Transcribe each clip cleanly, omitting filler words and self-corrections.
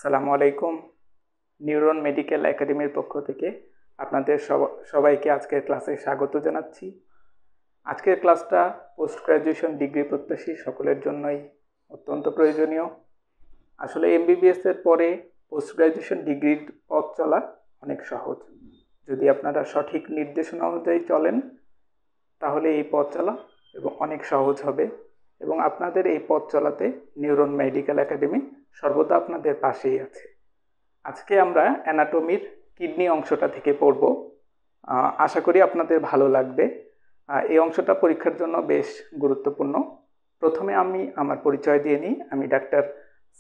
আসসালামু আলাইকুম। Neuron medical একাডেমির পক্ষ থেকে আপনাদের সবাইকে আজকের ক্লাসে স্বাগত জানাচ্ছি। আজকের ক্লাসটা পোস্ট গ্রাজুয়েশন ডিগ্রি প্রত্যাশী সকলের জন্যই অত্যন্ত প্রয়োজনীয়। আসলে এমবিবিএস এর পরে পোস্ট গ্রাজুয়েশন ডিগ্রির পথ চলা অনেক সহজ। যদি আপনারা সঠিক নির্দেশনা অনুযায়ী চলেন তাহলে এই পথ চলা এবং অনেক সহজ হবে এবং আপনাদের এই পথ চলাতে নিউরন মেডিকেল একাডেমি সর্বদা আপনাদের পাশেই আছে। আজকে আমরা অ্যানাটমির কিডনি অংশটা থেকে পড়ব। আশা করি আপনাদের ভালো লাগবে। এই অংশটা পরীক্ষার জন্য বেশ গুরুত্বপূর্ণ। প্রথমে আমি আমার পরিচয় দিয়ে নিই। আমি ডাক্তার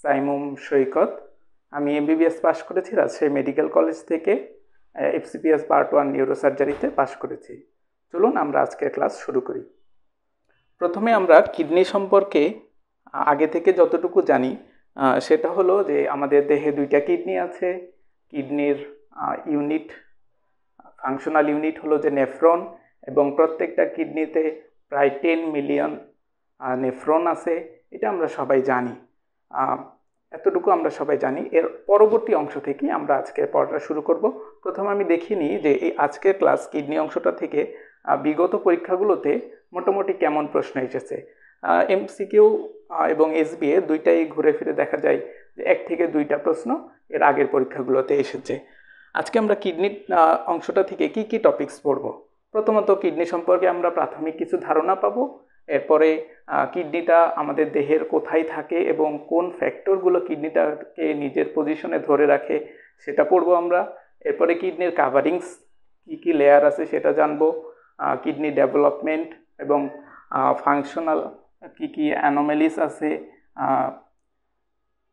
সাইমুম সৈকত। আমি এমবিবিএস পাশ করেছি রাজশাহী মেডিকেল কলেজ থেকে। এফসিপিএস পার্ট 1 নিউরোসার্জারিতে পাশ করেছি। চলুন আমরা আজকের ক্লাস শুরু করি। প্রথমে আমরা কিডনি সম্পর্কে আগে থেকে যতটুকু জানি সেটা হলো যে আমাদের দেহে দুইটা কিডনি আছে। কিডনির ইউনিট, ফাংশনাল ইউনিট হলো যে নেফ্রন, এবং প্রত্যেকটা কিডনিতে প্রায় 10 মিলিয়ন নেফ্রন আছে। এটা আমরা সবাই জানি। এতটুকু আমরা সবাই জানি। এর পরবর্তী অংশ থেকে আমরা আজকে পড়াটা শুরু করব। প্রথমে আমি দেখিনি যে এই আজকের ক্লাস কিডনি অংশটা থেকে বিগত পরীক্ষাগুলোতে মোটামুটি কেমন প্রশ্ন এসেছে। এমসিকিউ এবং এসবিএ দুইটাই ঘুরে ফিরে দেখা যায় যে 1 থেকে 2টা প্রশ্ন এর আগের পরীক্ষাগুলোতে এসেছে। আজকে আমরা কিডনি অংশটা থেকে কি কি টপিকস পড়ব। প্রথমত কিডনি সম্পর্কে আমরা প্রাথমিক কিছু ধারণা পাবো। এরপরে কিডনিটা আমাদের দেহের কোথায় থাকে এবং কোন ফ্যাক্টরগুলো কিডনিটাকে নিজের পজিশনে ধরে রাখে সেটা পড়বো আমরা। এরপরে কিডনির কাভারিংস কি কি লেয়ার আছে সেটা জানবো। কিডনি ডেভেলপমেন্ট এবং ফাংশনাল কি কি অ্যানোমেলিস আছে।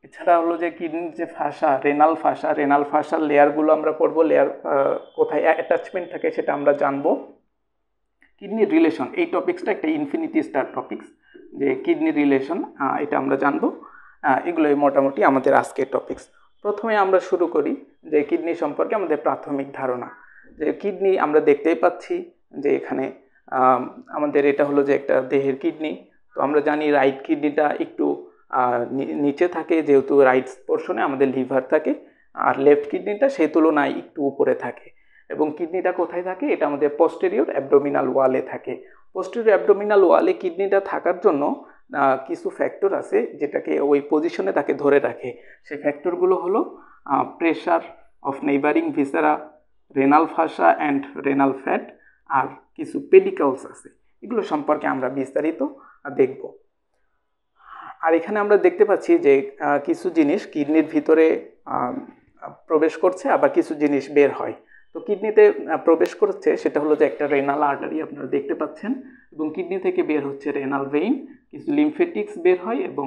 এছাড়া হলো যে কিডনির যে ফাসা, রেনাল ফাসার লেয়ারগুলো আমরা পড়বো। লেয়ার কোথায় অ্যাটাচমেন্ট থাকে সেটা আমরা জানবো। কিডনি রিলেশন, এই টপিক্সটা একটা ইনফিনিটি স্টার টপিক্স, যে কিডনি রিলেশন এটা আমরা জানবো। এগুলোই মোটামুটি আমাদের আজকের টপিক্স। প্রথমে আমরা শুরু করি যে কিডনি সম্পর্কে আমাদের প্রাথমিক ধারণা। যে কিডনি আমরা দেখতেই পাচ্ছি যে এখানে আমাদের এটা হলো যে একটা দেহের কিডনি। তো আমরা জানি রাইট কিডনিটা একটু নিচে থাকে, যেহেতু রাইট পোর্শনে আমাদের লিভার থাকে, আর লেফট কিডনিটা সেই তুলনায় একটু উপরে থাকে। এবং কিডনিটা কোথায় থাকে? এটা আমাদের পোস্টেরিয়র অ্যাবডোমিনাল ওয়ালে থাকে। পোস্টেরিয়র অ্যাবডোমিনাল ওয়ালে কিডনিটা থাকার জন্য কিছু ফ্যাক্টর আছে যেটাকে ওই পজিশনে তাকে ধরে রাখে। সেই ফ্যাক্টরগুলো হলো pressure of neighbouring viscera, renal fascia and renal fat, আর কিছু পেডিকলস আছে। এগুলো সম্পর্কে আমরা বিস্তারিত দেখব। আর এখানে আমরা দেখতে পাচ্ছি যে কিছু জিনিস কিডনির ভিতরে প্রবেশ করছে, আবার কিছু জিনিস বের হয়। তো কিডনিতে প্রবেশ করছে সেটা হলো যে একটা রেনাল আর্টারি আপনারা দেখতে পাচ্ছেন, এবং কিডনি থেকে বের হচ্ছে রেনাল ভেইন, কিছু লিমফেটিক্স বের হয়, এবং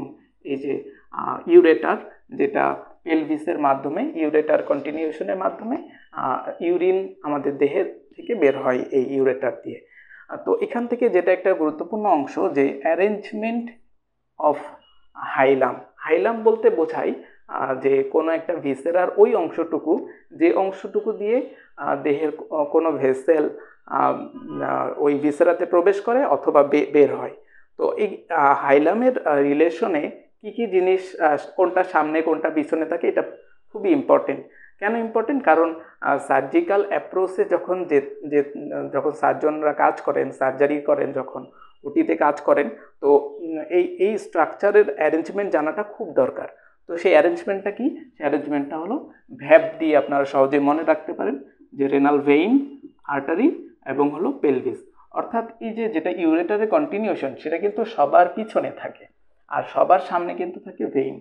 এই যে ইউরেটার, যেটা পেলভিসের মাধ্যমে, ইউরেটার কন্টিনিউশনের মাধ্যমে ইউরিন আমাদের দেহের থেকে বের হয় এই ইউরেটার দিয়ে। তো এখান থেকে যেটা একটা গুরুত্বপূর্ণ অংশ, যে অ্যারেঞ্জমেন্ট অফ হাইলাম বলতে বোঝায় যে কোনো একটা ভিসেরার ওই অংশটুকু, যে অংশটুকু দিয়ে দেহের কোনো ভেসেল ওই ভিসেরাতে প্রবেশ করে অথবা বের হয়। তো এই হাইলামের রিলেশনে কি কি জিনিস, কোনটা সামনে কোনটা পিছনে থাকে, এটা খুবই ইম্পর্টেন্ট। কেন ইম্পর্টেন্ট? কারণ সার্জিক্যাল অ্যাপ্রোচে যখন সার্জনরা কাজ করেন, সার্জারি করেন, যখন ওটিতে কাজ করেন, তো এই স্ট্রাকচারের অ্যারেঞ্জমেন্ট জানাটা খুব দরকার। তো সেই অ্যারেঞ্জমেন্টটা কি? সেই অ্যারেঞ্জমেন্টটা হলো ভ্যাব দিয়ে আপনারা সহজে মনে রাখতে পারেন, যে রেনাল ভেইন, আর্টারি এবং হলো পেলভিস। অর্থাৎ এই যেটা ইউরেটারের কন্টিনিউশন, সেটা কিন্তু সবার পিছনে থাকে, আর সবার সামনে কিন্তু থাকে ভেইন।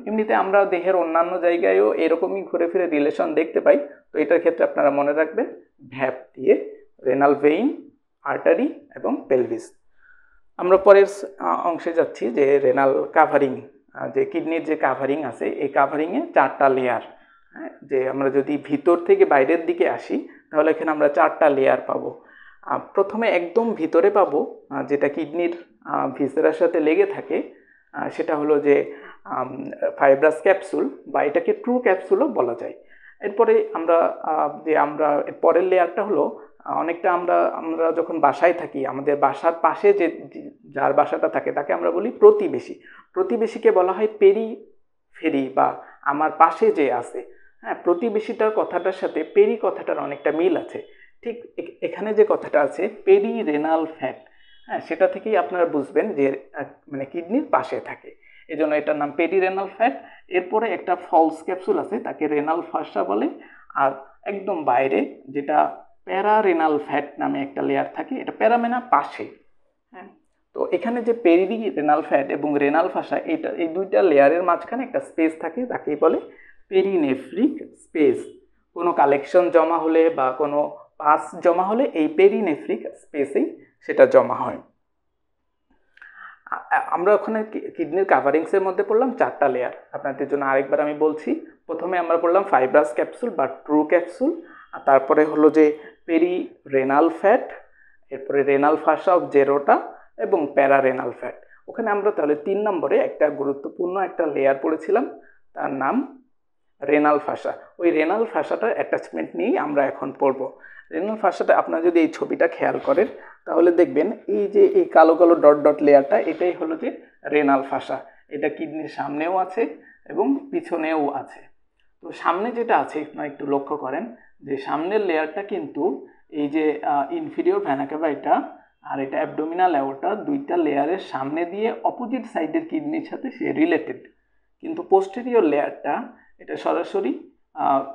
এমনিতে আমরা দেহের অন্যান্য জায়গায়ও এরকমই ঘুরে ফিরে রিলেশন দেখতে পাই। তো এটার ক্ষেত্রে আপনারা মনে রাখবেন ভ্যাব দিয়ে রেনাল ভেইন, আর্টারি এবং পেলভিস। আমরা পরের অংশে যাচ্ছি, যে রেনাল কাভারিং, যে কিডনির যে কাভারিং আছে, এই কাভারিংয়ে 4টা লেয়ার। যে আমরা যদি ভিতর থেকে বাইরের দিকে আসি তাহলে এখানে আমরা 4টা লেয়ার পাবো। প্রথমে একদম ভিতরে পাবো, যেটা কিডনির ভিসেরার সাথে লেগে থাকে, সেটা হলো যে ফাইব্রাস ক্যাপসুল, বা এটাকে ট্রু ক্যাপসুলও বলা যায়। এরপরে আমরা পরের লেয়ারটা হলো অনেকটা আমরা যখন বাসায় থাকি, আমাদের বাসার পাশে যার বাসাটা থাকে তাকে আমরা বলি প্রতিবেশীকে বলা হয় পেরিফেরি বা আমার পাশে যে আছে, হ্যাঁ, প্রতিবেশীটার কথাটার সাথে পেরি কথাটার অনেকটা মিল আছে। ঠিক এখানে যে কথাটা আছে পেরি রেনাল ফ্যাট, হ্যাঁ, সেটা থেকেই আপনারা বুঝবেন যে মানে কিডনির পাশে থাকে, এজন্য এটার নাম পেরি রেনাল ফ্যাট। এরপরে একটা ফলস ক্যাপসুল আছে, তাকে রেনাল ফাসা বলে। আর একদম বাইরে যেটা প্যারা রেনাল ফ্যাট নামে একটা লেয়ার থাকে, এটা প্যারামেনা পাশে, হ্যাঁ। তো এখানে যে পেরি রেনাল ফ্যাট এবং রেনাল ফাসা, এই দুইটা লেয়ারের মাঝখানে একটা স্পেস থাকে, তাকেই বলে পেরিনেফ্রিক স্পেস। কোনো কালেকশন জমা হলে বা কোনো পাস জমা হলে এই পেরিনেফ্রিক স্পেসেই সেটা জমা হয়। আমরা ওখানে কিডনির কাভারিংসের মধ্যে পড়লাম 4টা লেয়ার। আপনাদের জন্য আরেকবার আমি বলছি, প্রথমে আমরা পড়লাম ফাইব্রাস ক্যাপসুল বা ট্রু ক্যাপসুল, আর তারপরে হলো যে পেরি রেনাল ফ্যাট, এরপরে রেনাল ফাসা অফ জেরোটা এবং প্যারা রেনাল ফ্যাট। ওখানে আমরা তাহলে 3 নম্বরে একটা গুরুত্বপূর্ণ একটা লেয়ার পড়েছিলাম, তার নাম রেনাল ফাসা। ওই রেনাল ফাসাটার অ্যাটাচমেন্ট নিয়েই আমরা এখন পড়ব। রেনাল ফাসাটা আপনারা যদি এই ছবিটা খেয়াল করেন তাহলে দেখবেন এই যে এই কালো কালো ডট ডট লেয়ারটা, এটাই হলো যে রেনাল ফাসা। এটা কিডনির সামনেও আছে এবং পিছনেও আছে। তো সামনে যেটা আছে আপনারা একটু লক্ষ্য করেন যে সামনের লেয়ারটা কিন্তু এই যে ইনফিরিয়র ভেনা ক্যাভা এটা আর এটা অ্যাবডোমিনাল অ্যাওর্টা, দুইটা লেয়ারের সামনে দিয়ে অপোজিট সাইডের কিডনির সাথে সে রিলেটেড। কিন্তু পোস্টেরিয়র লেয়ারটা এটা সরাসরি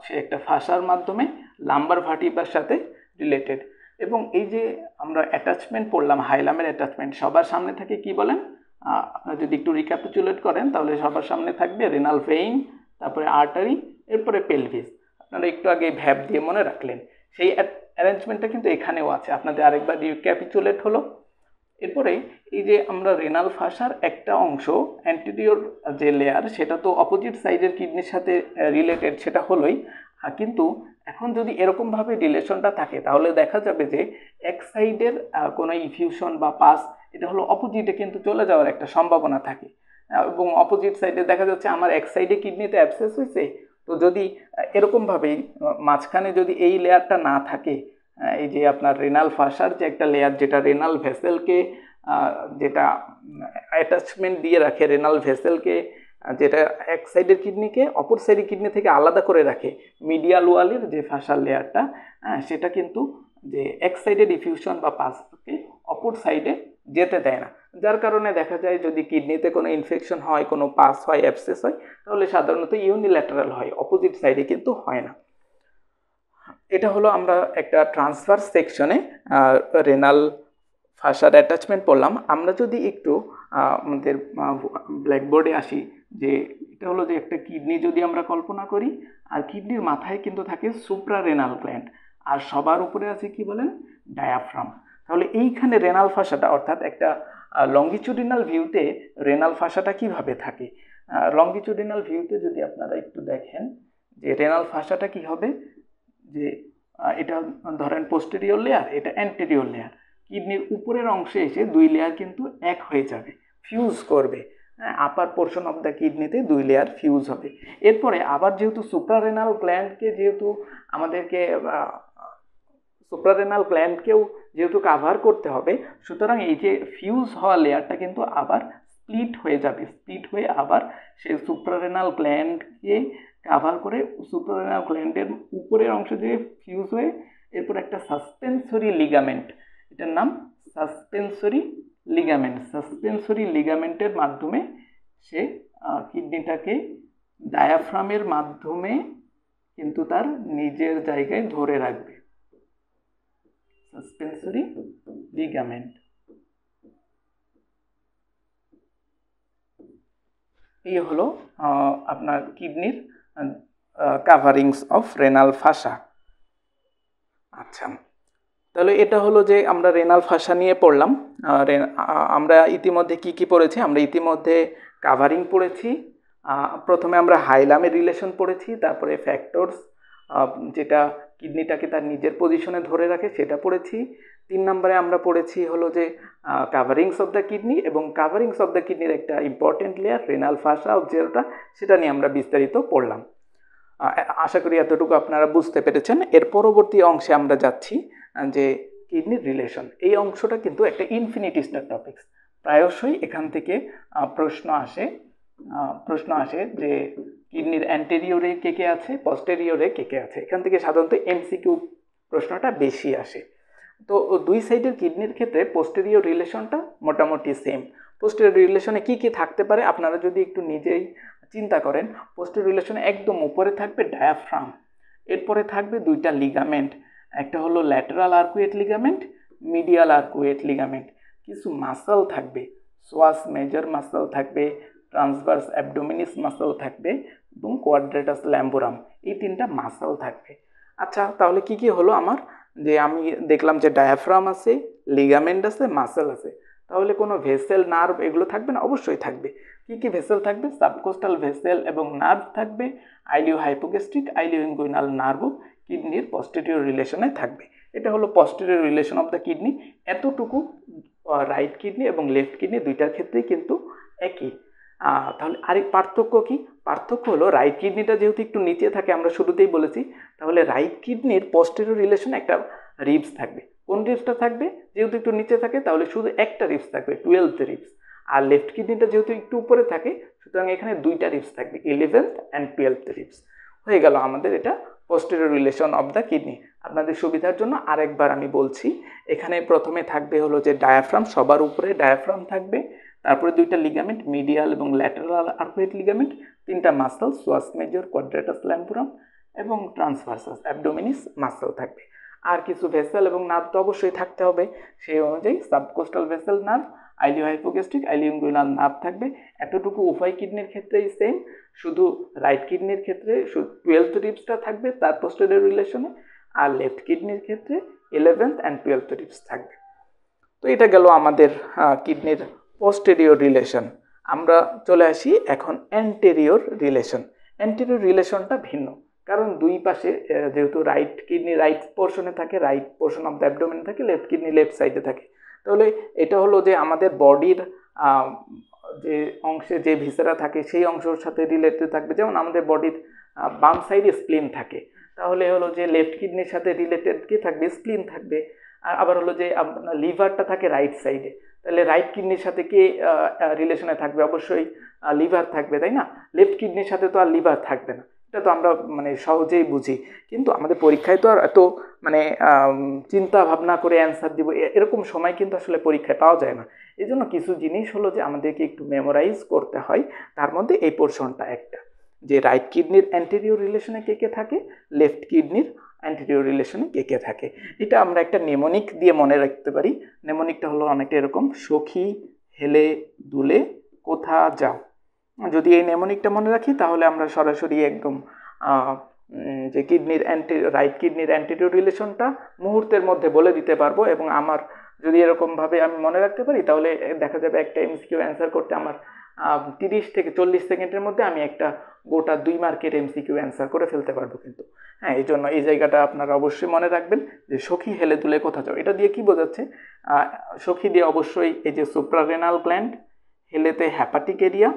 সে একটা ফাসার মাধ্যমে লাম্বার ভার্টিব্রার সাথে রিলেটেড। এবং এই যে আমরা অ্যাটাচমেন্ট পড়লাম, হাইলামের অ্যাটাচমেন্ট সবার সামনে থাকে কি বলেন, আপনারা যদি একটু রিক্যাপিচুলেট করেন তাহলে সবার সামনে থাকবে রেনাল ভেইন, তারপরে আর্টারি, এরপরে পেলভিস। আপনারা একটু আগে ভ্যাব দিয়ে মনে রাখলেন, সেই অ্যারেঞ্জমেন্টটা কিন্তু এখানেও আছে। আপনাদের আরেকবার রিক্যাপিচুলেট হলো। এরপরে এই যে আমরা রেনাল ফাসার একটা অংশ অ্যান্টেরিয়র যে লেয়ার সেটা তো অপোজিট সাইডের কিডনির সাথে রিলেটেড, সেটা হলোই। কিন্তু এখন যদি এরকমভাবে রিলেশনটা থাকে তাহলে দেখা যাবে যে এক সাইডের কোনো ইফিউশন বা পাস এটা হলো অপোজিটে কিন্তু চলে যাওয়ার একটা সম্ভাবনা থাকে। এবং অপোজিট সাইডে দেখা যাচ্ছে আমার এক সাইডে কিডনিতে অ্যাবসেস হয়েছে, তো যদি এরকমভাবেই মাঝখানে যদি এই লেয়ারটা না থাকে, এই যে আপনার রেনাল ফাসার যে একটা লেয়ার যেটা রেনাল ভেসেলকে যেটা অ্যাটাচমেন্ট দিয়ে রাখে, রেনাল ভেসেলকে যেটা এক সাইডের কিডনিকে অপর সাইডের কিডনি থেকে আলাদা করে রাখে, মিডিয়াল ওয়ালের যে ফাসার লেয়ারটা, সেটা কিন্তু যে এক সাইডে ডিফিউশন বা পাসকে অপর সাইডে যেতে দেয় না। যার কারণে দেখা যায় যদি কিডনিতে কোনো ইনফেকশন হয়, কোনো পাস হয়, অ্যাবসেস হয়, তাহলে সাধারণত ইউনিল্যাটারাল হয়, অপোজিট সাইডে কিন্তু হয় না। এটা হলো আমরা একটা ট্রান্সভার্স সেকশনে রেনাল ফাসার অ্যাটাচমেন্ট পড়লাম। আমরা যদি একটু আমাদের ব্ল্যাকবোর্ডে আসি, যে এটা হলো যে একটা কিডনি যদি আমরা কল্পনা করি, আর কিডনির মাথায় কিন্তু থাকে সুপ্রারেনাল গ্ল্যান্ড, আর সবার উপরে আছে কি বলেন, ডায়াফ্রাম। তাহলে এইখানে রেনাল ফাসাটা অর্থাৎ একটা লঙ্গিচুডিনাল ভিউতে রেনাল ফাসাটা কিভাবে থাকে, লঙ্গিচুডিনাল ভিউতে যদি আপনারা একটু দেখেন যে রেনাল ফাসাটা কি হবে, যে এটা ধরেন পোস্টেরিয়র লেয়ার, এটা অ্যান্টেরিয়র লেয়ার, কিডনির উপরের অংশে এসে দুই লেয়ার কিন্তু এক হয়ে যাবে, ফিউজ করবে। আপার পোর্শন অফ দ্য কিডনিতে দুই লেয়ার ফিউজ হবে। এরপরে আবার যেহেতু সুপ্রারেনাল গ্ল্যান্ডকে আমাদেরকে সুপ্রারেনাল গ্ল্যান্ডকেও যেহেতু কাভার করতে হবে, সুতরাং এই যে ফিউজ হওয়া লেয়ারটা কিন্তু আবার স্প্লিট হয়ে যাবে, স্প্লিট হয়ে আবার সেই সুপ্রারেনাল গ্ল্যান্ডকে কাভার করে সুপ্রারেনাল গ্ল্যান্ডের উপরের অংশ দিয়ে ফিউজ হয়ে এরপর একটা সাসপেন্সরি লিগামেন্ট, এটার নাম সাসপেন্সরি লিগামেন্ট, সাসপেন্সরি লিগামেন্টের মাধ্যমে সে কিডনিটাকে ডায়াফ্রামের মাধ্যমে কিন্তু তার নিজের জায়গায় ধরে রাখবে, সাসপেন্সরি লিগামেন্ট। এই হলো আপনার কিডনির কাভারিংস অফ রেনাল ফাসা। আচ্ছা, তাহলে এটা হলো যে আমরা রেনাল ফাসা নিয়ে পড়লাম। আমরা ইতিমধ্যে কি কি পড়েছি, আমরা ইতিমধ্যে কাভারিং পড়েছি, প্রথমে আমরা হাইলামের রিলেশন পড়েছি, তারপরে ফ্যাক্টরস যেটা কিডনিটাকে তার নিজের পজিশনে ধরে রাখে সেটা পড়েছি। 3 নম্বরে আমরা পড়েছি হলো যে কাভারিংস অফ দ্য কিডনি, এবং কাভারিংস অফ দ্য কিডনির একটা ইম্পর্টেন্ট লেয়ার রেনাল ফাসা অফ জেরোটা, সেটা নিয়ে আমরা বিস্তারিত পড়লাম। আশা করি এতটুকু আপনারা বুঝতে পেরেছেন। এর পরবর্তী অংশে আমরা যাচ্ছি যে কিডনির রিলেশন। এই অংশটা কিন্তু একটা ইনফিনিটি স্টার টপিকস, প্রায়শই এখান থেকে প্রশ্ন আসে প্রশ্ন আসে যে কিডনির অ্যান্টেরিয়রে কে কে আছে, পস্টেরিয়রে কে কে আছে। এখান থেকে সাধারণত এমসিকিউ প্রশ্নটা বেশি আসে। তো দুই সাইডের কিডনির ক্ষেত্রে পোস্টেরিয়র রিলেশনটা মোটামুটি সেম। পোস্টেরিয়র রিলেশনে কি কি থাকতে পারে আপনারা যদি একটু নিজেই চিন্তা করেন, পোস্টেরিয়র রিলেশনে একদম উপরে থাকবে ডায়াফ্রাম, এরপরে থাকবে দুইটা লিগামেন্ট, একটা হলো lateral arcuate ligament, medial arcuate ligament, কিছু মাসল থাকবে, সোয়াস মেজর মাসল থাকবে, ট্রান্সভার্স অ্যাবডোমিনিস মাসল থাকবে এবং কোয়াড্রেটাস ল্যাম্বোরাম, এই তিনটা মাসল থাকবে। আচ্ছা, তাহলে কি কি হলো আমার, যে আমি দেখলাম যে ডায়াফ্রাম আছে, লিগামেন্ট আছে, মাসল আছে, তাহলে কোনো ভেসেল, নার্ভ এগুলো থাকবে না? অবশ্যই থাকবে। কি কি ভেসেল থাকবে? সাবকোস্টাল ভেসেল এবং নার্ভ থাকবে, আইলিও হাইপোগ্যাস্ট্রিক, আইলিও ইনগুইনাল নার্ভও কিডনির পস্টেরিয়র রিলেশনে থাকবে। এটা হলো posterior relation of the kidney. এতটুকু রাইট কিডনি এবং লেফট কিডনি দুইটার ক্ষেত্রেই কিন্তু একই। তাহলে আরেক পার্থক্য কি? পার্থক্য হলো রাইট কিডনিটা যেহেতু একটু নিচে থাকে, আমরা শুরুতেই বলেছি, তাহলে রাইট কিডনির পস্টেরিয়র রিলেশনে একটা রিবস থাকবে। কোন রিবসটা থাকবে? যেহেতু একটু নিচে থাকে তাহলে শুধু একটা রিবস থাকবে, 12th রিবস। আর লেফট কিডনিটা যেহেতু একটু উপরে থাকে, সুতরাং এখানে দুইটা রিবস থাকবে, 11th and 12th রিবস। হয়ে গেল আমাদের এটা posterior relation of the kidney. আপনাদের সুবিধার জন্য আরেকবার আমি বলছি, এখানে প্রথমে থাকবে হলো যে ডায়াফ্রাম, সবার উপরে ডায়াফ্রাম থাকবে, তারপরে দুইটা লিগামেন্ট, মিডিয়াল এবং ল্যাটারাল আর্কুয়েট লিগামেন্ট, তিনটা মাসল, সোয়াস মেজর, কোয়াড্রেটাস ল্যাম্বোরাম এবং ট্রান্সভার্সাস অ্যাবডোমিনিস মাসল থাকবে। আর কিছু ভেসেল এবং নার্ভ তো অবশ্যই থাকতে হবে, সেই অনুযায়ী subcostal vessel nerve, ileo hypogastric, ileo inguinal nerve থাকবে। এতটুকু উভয় কিডনির ক্ষেত্রেই সেম, শুধু রাইট কিডনির ক্ষেত্রে 12th রিবসটা থাকবে তার পোস্টেরিয়র রিলেশনে, আর লেফট কিডনির ক্ষেত্রে 11th and 12th রিবস থাকবে। তো এটা গেল আমাদের কিডনির পোস্টেরিয়র রিলেশন। আমরা চলে আসি এখন অ্যান্টেরিয়র রিলেশন। অ্যান্টেরিয়র রিলেশনটা ভিন্ন, কারণ দুই পাশে যেহেতু রাইট কিডনি রাইট পোর্শনে থাকে, right portion of the abdomen থাকে, লেফট কিডনি লেফট সাইডে থাকে, তাহলে এটা হলো যে আমাদের বডির যে অংশে যে ভিসেরা থাকে সেই অংশের সাথে রিলেটেড থাকবে। যেমন আমাদের বডির বাম সাইডে স্প্লিন থাকে, তাহলে হলো যে লেফট কিডনির সাথে রিলেটেড কি থাকবে? স্প্লিন থাকবে। আর আবার হলো যে আপনার লিভারটা থাকে রাইট সাইডে, তাহলে রাইট কিডনির সাথে কে রিলেশনে থাকবে? অবশ্যই লিভার থাকবে, তাই না? লেফট কিডনির সাথে তো আর লিভার থাকবে না, এটা তো আমরা মানে সহজেই বুঝি। কিন্তু আমাদের পরীক্ষায় তো আর এত মানে চিন্তা ভাবনা করে অ্যান্সার দিব এরকম সময় কিন্তু আসলে পরীক্ষায় পাওয়া যায় না। এই জন্য কিছু জিনিস হলো যে আমাদেরকে একটু মেমোরাইজ করতে হয়। তার মধ্যে এই পোর্শনটা একটা, যে রাইট কিডনির অ্যান্টেরিয়র রিলেশনে কে কে থাকে, লেফট কিডনির অ্যান্টেরিয়র রিলেশনে কে কে থাকে। এটা আমরা একটা নেমোনিক দিয়ে মনে রাখতে পারি। নেমোনিকটা হলো অনেকটা এরকম, সখী হেলে দুলে কোথা যাও। যদি এই নেমোনিকটা মনে রাখি তাহলে আমরা সরাসরি একদম যে কিডনির রাইট কিডনির অ্যান্টেরিয়র রিলেশনটা মুহূর্তের মধ্যে বলে দিতে পারবো। এবং আমার যদি এরকমভাবে আমি মনে রাখতে পারি তাহলে দেখা যাবে একটা এমসিকিউ অ্যান্সার করতে আমার 30 থেকে 40 সেকেন্ডের মধ্যে আমি একটা গোটা 2 মার্কের এমসিকিউ অ্যান্সার করে ফেলতে পারবো। কিন্তু হ্যাঁ, এই জন্য এই জায়গাটা আপনারা অবশ্যই মনে রাখবেন যে সখী হেলে দুলে কোথা যাও, এটা দিয়ে কি বোঝাচ্ছে? সখী দিয়ে অবশ্যই এই যে সুপ্রারেনাল গ্ল্যান্ড, হেলেতে হ্যাপাটিক এরিয়া,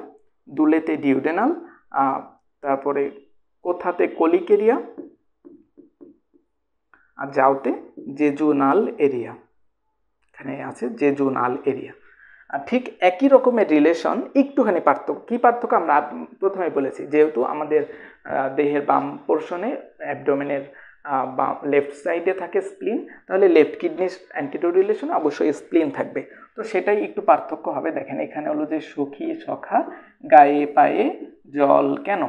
দুলেতে ডিউডেনাল, তারপরে কোথাতে কোলিক এরিয়া, আর যাওতে জেজুনাল এরিয়া, এখানে আছে জেজুনাল এরিয়া। ঠিক একই রকমের রিলেশন, একটুখানি পার্থক্য। কী পার্থক্য? আমরা প্রথমে বলেছি, যেহেতু আমাদের দেহের বাম পোর্শনে অ্যাবডোমেনের লেফট সাইডে থাকে স্প্লিন, তাহলে লেফট কিডনির অ্যান্টেরিয়র রিলেশন অবশ্যই স্প্লিন থাকবে। তো সেটাই একটু পার্থক্য হবে। দেখেন এখানে হলো যে সখী সখা গায়ে পায়ে জল কেন।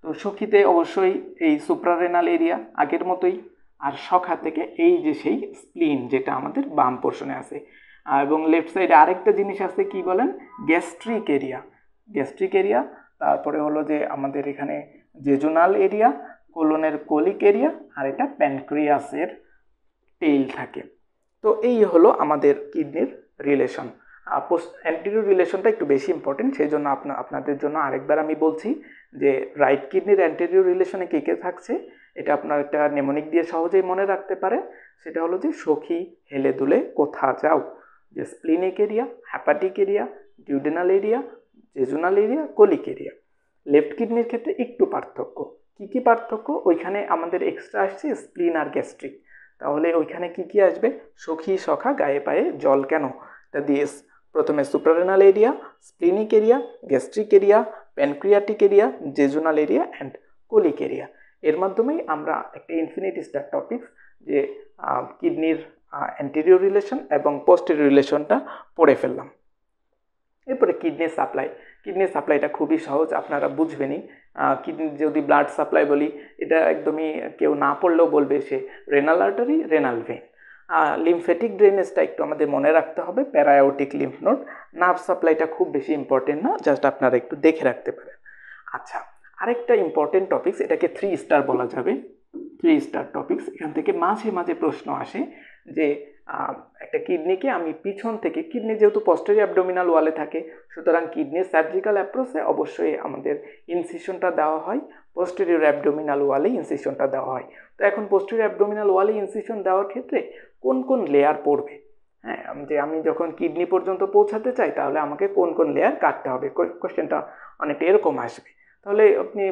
তো সখীতে অবশ্যই এই সুপ্রারেনাল এরিয়া আগের মতোই, আর সখা থেকে এই যে সেই স্প্লিন যেটা আমাদের বাম পোর্শনে আছে। এবং লেফট সাইডে আরেকটা জিনিস আছে, কি বলেন? Gastric area. গ্যাস্ট্রিক এরিয়া, তারপরে হলো যে আমাদের এখানে জেজুনাল এরিয়া, কোলনের কোলিক এরিয়া, আর এটা প্যানক্রিয়াসের টেইল থাকে। তো এই হলো আমাদের কিডনির রিলেশন। অ্যান্টেরিয়র রিলেশনটা একটু বেশি ইম্পর্টেন্ট, সেই জন্য আপনাদের জন্য আরেকবার আমি বলছি যে রাইট কিডনির অ্যান্টেরিয়র রিলেশনে কে কে থাকছে, এটা আপনার একটা নেমোনিক দিয়ে সহজেই মনে রাখতে পারে। সেটা হলো যে সখী হেলে দুলে কোথা যাও, যে splenic area, hepatic area, duodenal area, jejunal area, colic area. Left কিডনির ক্ষেত্রে একটু পার্থক্য। কি কি পার্থক্য? ওইখানে আমাদের এক্সট্রা আসছে স্প্লিন আর গ্যাস্ট্রিক। তাহলে ওইখানে কি কি আসবে? সখী সখা গায়ে পায়ে জল কেন, এটা দিয়ে প্রথমে suprarenal area, splenic area, gastric area, pancreatic area, jejunal area and colic area. এর মাধ্যমেই আমরা একটা ইনফিনিটি স্টার টপিকস যে কিডনির অ্যান্টেরিয়র রিলেশন এবং পোস্টেরিয়র রিলেশনটা পড়ে ফেললাম। এরপরে কিডনি সাপ্লাইটা খুবই সহজ, আপনারা বুঝবেনই। কিডনি যদি ব্লাড সাপ্লাই বলি, এটা একদমই কেউ না পড়লেও বলবে সে renal artery, renal vein. Lymphatic ড্রেনেজটা একটু আমাদের মনে রাখতে হবে, প্যারায়োটিক লিম্ফ নোড। নার্ভ সাপ্লাইটা খুব বেশি ইম্পর্টেন্ট না, জাস্ট আপনারা একটু দেখে রাখতে পারেন। আচ্ছা, আরেকটা ইম্পর্টেন্ট টপিকস, এটাকে 3 স্টার বলা যাবে, 3 স্টার টপিকস। এখান থেকে মাঝে মাঝে প্রশ্ন আসে যে একটা কিডনিকে আমি পিছন থেকে, কিডনি যেহেতু পস্টেরিয়র অ্যাবডোমিনাল ওয়ালে থাকে, সুতরাং কিডনির সার্জিক্যাল অ্যাপ্রোচে অবশ্যই আমাদের ইনসিশনটা দেওয়া হয়, পোস্টেরিয়র অ্যাবডোমিনাল ওয়ালে ইনসিশনটা দেওয়া হয়। তো এখন পোস্টেরিয়র অ্যাবডোমিনাল ওয়ালে ইনসিশন দেওয়ার ক্ষেত্রে কোন কোন লেয়ার পড়বে, হ্যাঁ, যে আমি যখন কিডনি পর্যন্ত পৌঁছাতে চাই তাহলে আমাকে কোন কোন লেয়ার কাটতে হবে, কোশ্চেনটা অনেকটা এরকম আসবে। তাহলে আপনি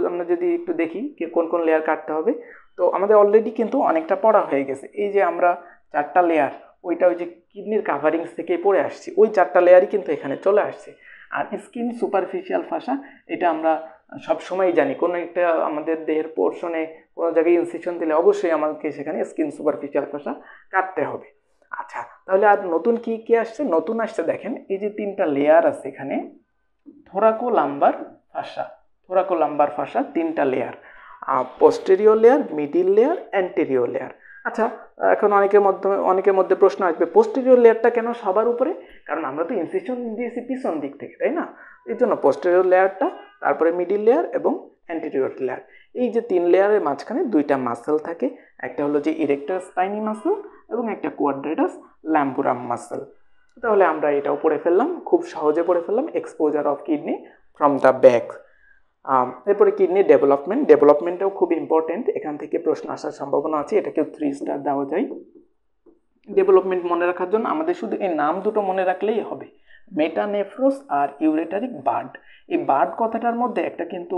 আমরা যদি একটু দেখি কোন কোন লেয়ার কাটতে হবে। তো আমাদের অলরেডি কিন্তু অনেকটা পড়া হয়ে গেছে। এই যে আমরা 4টা লেয়ার, ওইটা ওই যে কিডনির কাভারিংস থেকে পড়ে আসছি, ওই 4টা লেয়ারই কিন্তু এখানে চলে আসছে। আর স্কিন সুপারফিশিয়াল ফাসা, এটা আমরা সবসময় জানি, কোনো একটা আমাদের দেহের পোর্শনে কোনো জায়গায় ইনসিশন দিলে অবশ্যই আমাকে সেখানে স্কিন সুপারফিশিয়াল ফাসা কাটতে হবে। আচ্ছা, তাহলে আর নতুন কি কি আসছে? নতুন আসছে দেখেন, এই যে 3টা লেয়ার আছে এখানে, থোরাকোলাম্বার ফাসা 3টা layer, posterior layer, middle layer, anterior layer. আচ্ছা, এখন অনেকের মধ্যে প্রশ্ন আসবে, পোস্টেরিয়র লেয়ারটা কেন সবার উপরে? কারণ আমরা তো ইনসিশন দিয়েছি পিছন দিক থেকে, তাই না? এই জন্য পোস্টেরিয়র লেয়ারটা, তারপরে মিডিল লেয়ার এবং অ্যান্টেরিয়র লেয়ার। এই যে 3 লেয়ারের মাঝখানে 2টা মাসেল থাকে, একটা হলো যে ইরেক্টার স্পাইনি মাসেল এবং একটা কোয়াড্রেটাস ল্যাম্বুরাম মাসেল। তাহলে আমরা এটাও পড়ে ফেললাম, খুব সহজে পড়ে ফেললাম, exposure of kidney from the back. এরপরে কিডনি ডেভেলপমেন্টটাও খুব ইম্পর্টেন্ট, এখান থেকে প্রশ্ন আসার সম্ভাবনা আছে, এটাকেও 3 স্টার দেওয়া যায়। ডেভেলপমেন্ট মনে রাখার জন্য আমাদের শুধু এই নাম দুটো মনে রাখলেই হবে, মেটানেফ্রোস আর ইউরেটারিক বার্ড। এই বার্ড কথাটার মধ্যে একটা কিন্তু,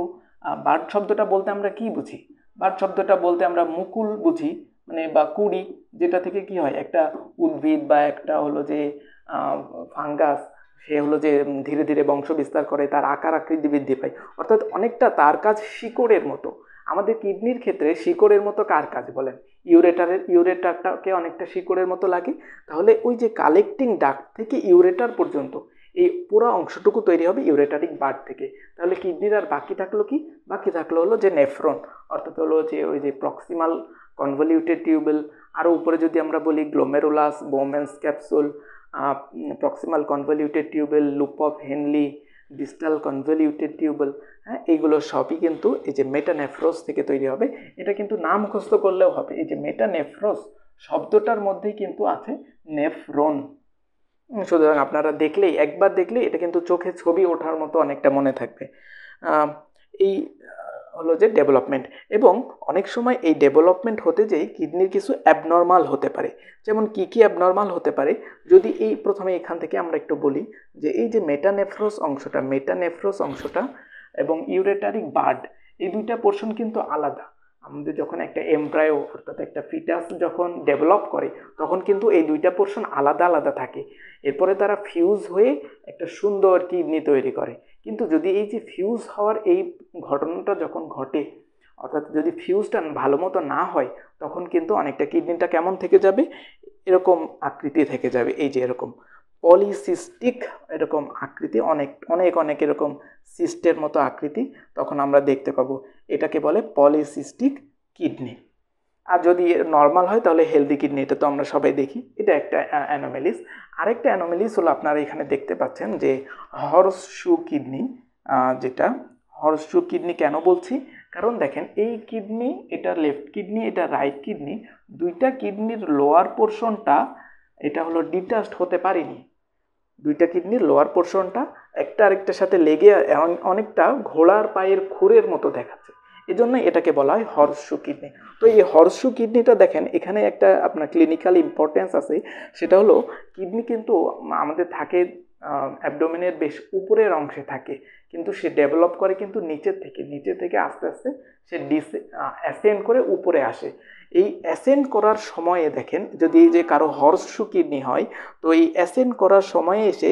বার্ড শব্দটা বলতে আমরা কি বুঝি? বার্ড শব্দটা বলতে আমরা মুকুল বুঝি, মানে বা কুড়ি, যেটা থেকে কি হয়, একটা উদ্ভিদ বা একটা হলো যে ফাঙ্গাস, সে হলো যে ধীরে ধীরে বংশ বিস্তার করে, তার আকার আকৃতি বৃদ্ধি পায়, অর্থাৎ অনেকটা তার কাজ শিকড়ের মতো। আমাদের কিডনির ক্ষেত্রে শিকড়ের মতো কার কাজ বলেন? ইউরেটারটাকে অনেকটা শিকড়ের মতো লাগে। তাহলে ওই যে কালেক্টিং ডাক্ট থেকে ইউরেটার পর্যন্ত এই পুরো অংশটুকু তৈরি হবে ইউরেটারিক বার্ড থেকে। তাহলে কিডনির আর বাকি থাকলো কি? বাকি থাকলো হলো যে নেফ্রন, অর্থাৎ হলো যে ওই যে প্রক্সিমাল কনভলিউটেড টিউবেল, আরও উপরে যদি আমরা বলি glomerulus, Bowman's capsule, proximal convoluted tube well, loop of Henle, distal convoluted tube well, হ্যাঁ, এইগুলো সবই কিন্তু এই যে মেটানেফ্রোস থেকে তৈরি হবে। এটা কিন্তু নাম মুখস্থ করলেও হবে, এই যে মেটানেফ্রোস শব্দটার মধ্যেই কিন্তু আছে নেফ্রন। সুতরাং আপনারা দেখলেই, একবার দেখলেই এটা কিন্তু চোখে ছবি ওঠার মতো অনেকটা মনে থাকবে। এই হলো যে ডেভেলপমেন্ট, এবং অনেক সময় এই ডেভেলপমেন্ট হতে যেই কিডনির কিছু অ্যাবনর্মাল হতে পারে। যেমন কি কি অ্যাবনর্মাল হতে পারে, যদি এই প্রথমে এখান থেকে আমরা একটু বলি যে এই যে মেটানেফ্রোস অংশটা এবং ইউরেটারিক বার্ড, এই 2টা পোর্শন কিন্তু আলাদা। আমাদের যখন একটা এমব্রায়ো অর্থাৎ একটা ফিটাস যখন ডেভেলপ করে, তখন কিন্তু এই 2টা পোর্শন আলাদা আলাদা থাকে। এরপরে তারা ফিউজ হয়ে একটা সুন্দর কিডনি তৈরি করে। কিন্তু যদি এই যে ফিউজ হওয়ার এই ঘটনাটা যখন ঘটে, অর্থাৎ যদি ফিউজটা ভালো মতো না হয়, তখন কিন্তু অনেকটা কিডনিটা কেমন থেকে যাবে, এরকম আকৃতি থেকে যাবে, এই যে এরকম পলিসিস্টিক এরকম আকৃতি, অনেক অনেক অনেক এরকম সিস্টের মতো আকৃতি তখন আমরা দেখতে পাবো। এটাকে বলে পলিসিস্টিক কিডনি। আর যদি নর্মাল হয় তাহলে হেলদি কিডনি, এটা তো আমরা সবাই দেখি, এটা একটা অ্যানোমেলিস। আরেকটা অ্যানোমেলিস হলো আপনারা এখানে দেখতে পাচ্ছেন যে হর্সশু কিডনি। যেটা হর্সশু কিডনি কেন বলছি, কারণ দেখেন এই কিডনি, এটা লেফট কিডনি, এটা রাইট কিডনি, 2টা কিডনির লোয়ার পোর্শনটা এটা হলো ডিটাচড হতে পারেনি। 2টা কিডনির লোয়ার পোর্শনটা একটা আরেকটার সাথে লেগে অনেকটা ঘোড়ার পায়ের খুরের মতো দেখাচ্ছে, এজন্য এটাকে বলা হয় হর্সশু কিডনি। তো এই হর্সশু কিডনিটা দেখেন এখানে একটা আপনার ক্লিনিক্যাল ইম্পর্টেন্স আছে, সেটা হলো কিডনি কিন্তু আমাদের থাকে অ্যাবডোমেনের বেশ উপরের অংশে থাকে, কিন্তু সে ডেভেলপ করে কিন্তু নিচে থেকে আস্তে আস্তে সে অ্যাসেন্ড করে উপরে আসে। এই অ্যাসেন্ড করার সময়ে দেখেন, যদি এই যে কারো হর্সশু কিডনি হয়, তো এই অ্যাসেন্ড করার সময়ে এসে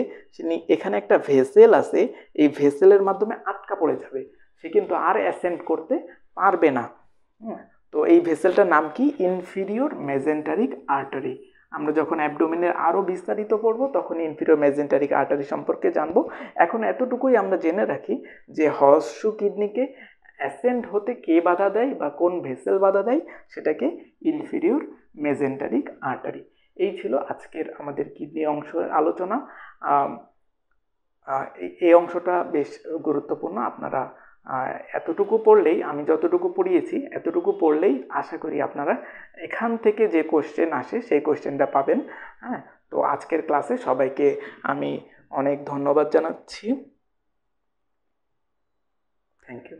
এখানে একটা ভেসেল আছে, এই ভেসেলের মাধ্যমে আটকা পড়ে যাবে, সে কিন্তু আর অ্যাসেন্ড করতে পারবে না। তো এই ভেসেলটার নাম কি? Inferior mesenteric artery. আমরা যখন অ্যাবডোমেনের আরও বিস্তারিত পড়ব তখন ইনফিরিয়র মেজেন্টারিক আর্টারি সম্পর্কে জানবো। এখন এতটুকুই আমরা জেনে রাখি যে হর্সশু কিডনিকে অ্যাসেন্ড হতে কে বাধা দেয় বা কোন ভেসেল বাধা দেয়, সেটাকে ইনফিরিয়র মেজেন্টারিক আর্টারি। এই ছিল আজকের আমাদের কিডনি অংশের আলোচনা। এই অংশটা বেশ গুরুত্বপূর্ণ। আপনারা এতটুকু পড়লেই, আমি যতটুকু পড়িয়েছি এতটুকু পড়লেই আশা করি আপনারা এখান থেকে যে কোশ্চেন আসে সেই কোশ্চেনটা পাবেন। হ্যাঁ, তো আজকের ক্লাসে সবাইকে আমি অনেক ধন্যবাদ জানাচ্ছি। Thank you.